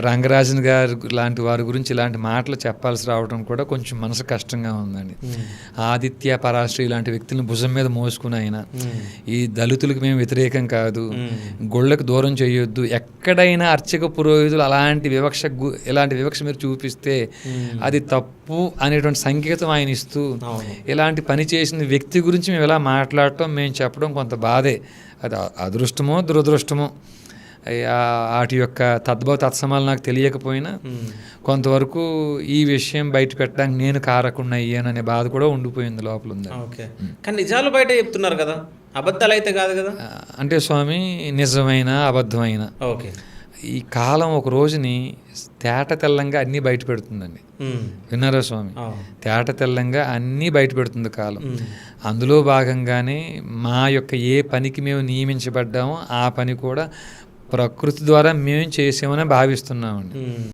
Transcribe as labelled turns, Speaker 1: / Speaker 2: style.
Speaker 1: రంగరాజన్ గారు లాంటి వారి గురించి ఇలాంటి మాటలు చెప్పాల్సి రావడం కూడా కొంచెం మనసు కష్టంగా ఉందండి. ఆదిత్య పరాశ్రీ లాంటి వ్యక్తులను భుజం మీద మోసుకుని ఆయన ఈ దళితులకు మేము వ్యతిరేకం కాదు, గొళ్ళకు దూరం చేయొద్దు, ఎక్కడైనా అర్చక పురోహితులు ఇలాంటి వివక్ష మీరు చూపిస్తే అది తప్పు అనేటువంటి సంకేతం ఆయన ఇస్తూ ఇలాంటి పని చేసిన వ్యక్తి గురించి మేము ఇలా మాట్లాడటం, మేము చెప్పడం కొంత బాధే. అది అదృష్టమో దురదృష్టమో వాటి యొక్క తద్భవ తత్సమాలు నాకు తెలియకపోయినా కొంతవరకు ఈ విషయం బయట పెట్టడానికి నేను కారకుండా అయ్యాననే బాధ కూడా ఉండిపోయింది లోపల ఉంది.
Speaker 2: ఓకే, కానీ నిజాలు బయట చెప్తున్నారు కదా, అబద్ధాలు అయితే కాదు కదా.
Speaker 1: అంటే స్వామి, నిజమైన అబద్ధమైన
Speaker 2: ఓకే,
Speaker 1: ఈ కాలం ఒక రోజుని తేట తెల్లంగా అన్నీ బయట పెడుతుందండి. విన్నారా స్వామి? తేట తెల్లంగా అన్నీ బయట పెడుతుంది కాలం. అందులో భాగంగానే మా యొక్క ఏ పనికి మేము నియమించబడ్డామో ఆ పని కూడా ప్రకృతి ద్వారా మేము చేసామని భావిస్తున్నామండి.